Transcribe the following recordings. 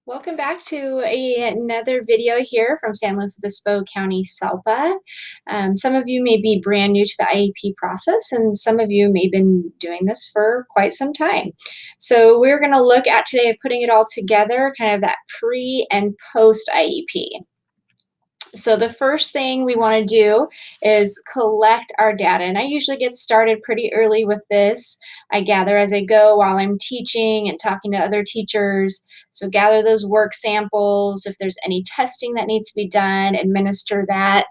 Welcome back to another video here from San Luis Obispo County, SELPA. Some of you may be brand new to the IEP process, and some of you may have been doing this for quite some time. So we're going to look at today of putting it all together, kind of that pre and post IEP. So the first thing we want to do is collect our data. And I usually get started pretty early with this. I gather as I go while I'm teaching and talking to other teachers. So gather those work samples. If there's any testing that needs to be done, administer that.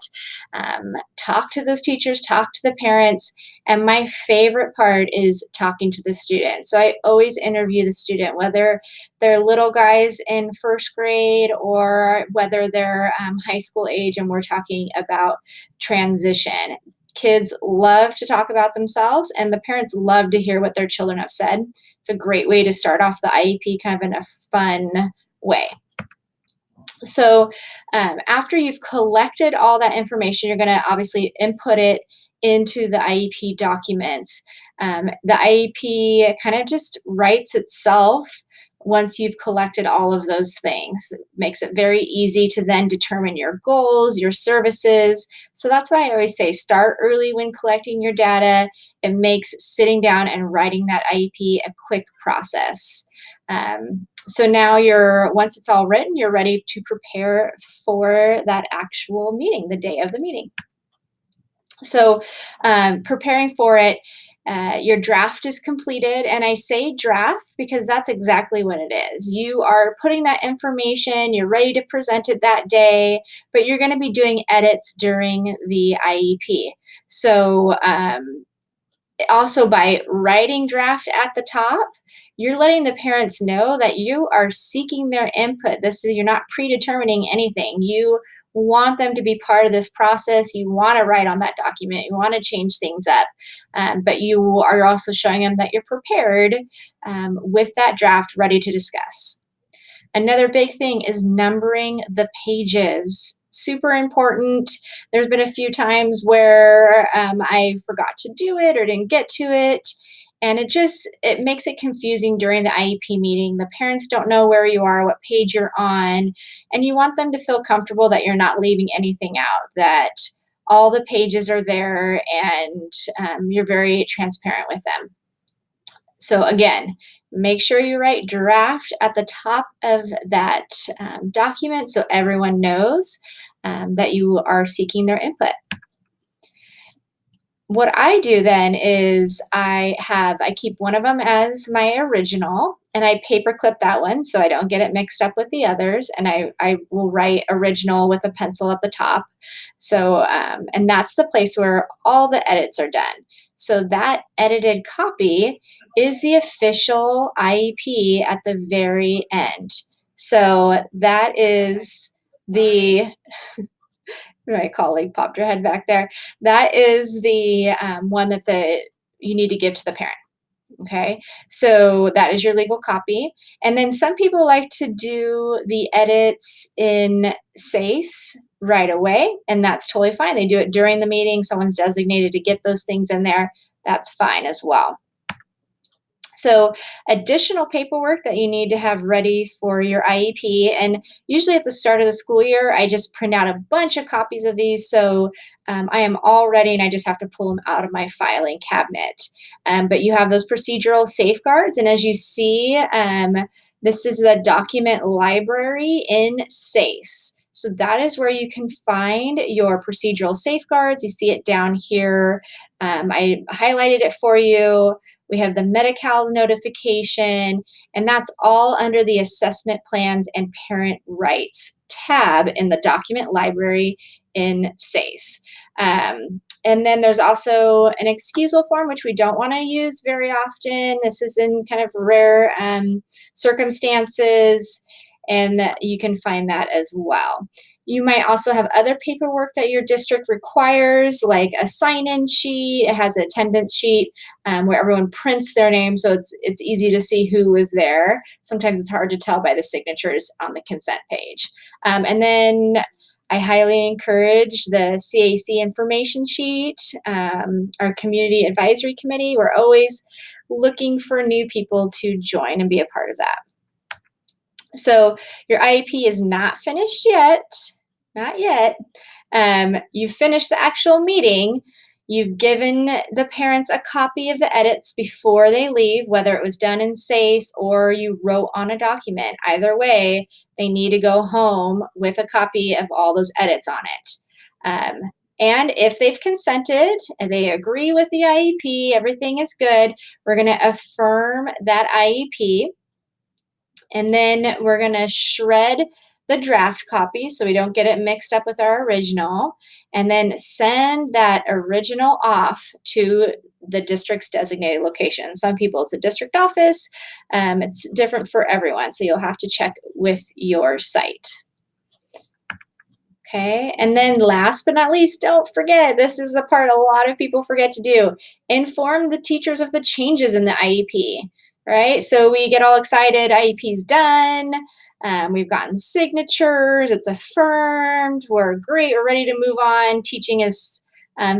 Talk to those teachers, talk to the parents. And my favorite part is talking to the student. So I always interview the student, whether they're little guys in first grade or whether they're high school age, and we're talking about transition. Kids love to talk about themselves, and the parents love to hear what their children have said. It's a great way to start off the IEP kind of in a fun way. So after you've collected all that information, you're going to obviously input it into the IEP documents. The IEP kind of just writes itself once you've collected all of those things. It makes it very easy to then determine your goals, your services. So that's why I always say start early when collecting your data. It makes sitting down and writing that IEP a quick process. So now once it's all written, you're ready to prepare for that actual meeting, the day of the meeting. So preparing for it, your draft is completed, and I say draft because that's exactly what it is. You are putting that information, you're ready to present it that day, but you're going to be doing edits during the IEP. So also by writing draft at the top, you're letting the parents know that you are seeking their input. You're not predetermining anything. You want them to be part of this process. You want to write on that document. You want to change things up, but you are also showing them that you're prepared with that draft ready to discuss. Another big thing is numbering the pages. Super important. There's been a few times where I forgot to do it or didn't get to it. And it makes it confusing during the IEP meeting. The parents don't know where you are, what page you're on, and you want them to feel comfortable that you're not leaving anything out, that all the pages are there, and you're very transparent with them. So again, make sure you write draft at the top of that document so everyone knows that you are seeking their input. What I do then is I keep one of them as my original, and I paperclip that one so I don't get it mixed up with the others, and I will write original with a pencil at the top. So and that's the place where all the edits are done. So that edited copy is the official IEP at the very end. So that is the my colleague popped her head back there. That is the one that you need to give to the parent. Okay, so that is your legal copy. And then some people like to do the edits in SACE right away, and that's totally fine. They do it during the meeting. Someone's designated to get those things in there. That's fine as well. So additional paperwork that you need to have ready for your IEP, and usually at the start of the school year, I just print out a bunch of copies of these, so I am all ready and I just have to pull them out of my filing cabinet. But you have those procedural safeguards, and as you see, this is the document library in SACE. So that is where you can find your procedural safeguards. You see it down here. I highlighted it for you. We have the Medi-Cal notification, and that's all under the Assessment Plans and Parent Rights tab in the document library in SACE. And then there's also an excusal form, which we don't want to use very often. This is in kind of rare circumstances, and you can find that as well. You might also have other paperwork that your district requires, like a sign-in sheet. It has an attendance sheet where everyone prints their name, so it's easy to see who was there. Sometimes it's hard to tell by the signatures on the consent page. And then I highly encourage the CAC information sheet, our community advisory committee. We're always looking for new people to join and be a part of that. So your IEP is not finished yet, not yet. You've finished the actual meeting. You've given the parents a copy of the edits before they leave, whether it was done in SACE or you wrote on a document. Either way, they need to go home with a copy of all those edits on it. Um, and if they've consented and they agree with the IEP, everything is good, we're going to affirm that IEP. And then we're going to shred the draft copy so we don't get it mixed up with our original, and then send that original off to the district's designated location. Some people it's a district office. It's different for everyone, so you'll have to check with your site. Okay, and then last but not least, don't forget, this is the part a lot of people forget to do. Inform the teachers of the changes in the IEP, right? So we get all excited, IEP's done, we've gotten signatures, it's affirmed, we're great, we're ready to move on. Teaching is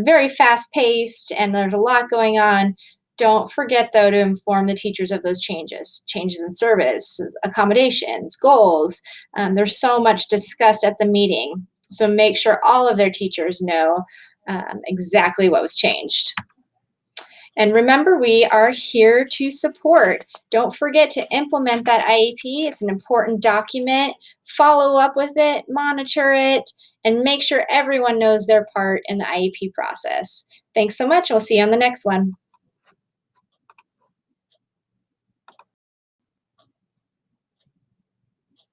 very fast paced and there's a lot going on. Don't forget, though, to inform the teachers of those changes in service, accommodations, goals. There's so much discussed at the meeting. So make sure all of their teachers know exactly what was changed. And remember, we are here to support. Don't forget to implement that IEP. It's an important document. Follow up with it, monitor it, and make sure everyone knows their part in the IEP process. Thanks so much. We'll see you on the next one.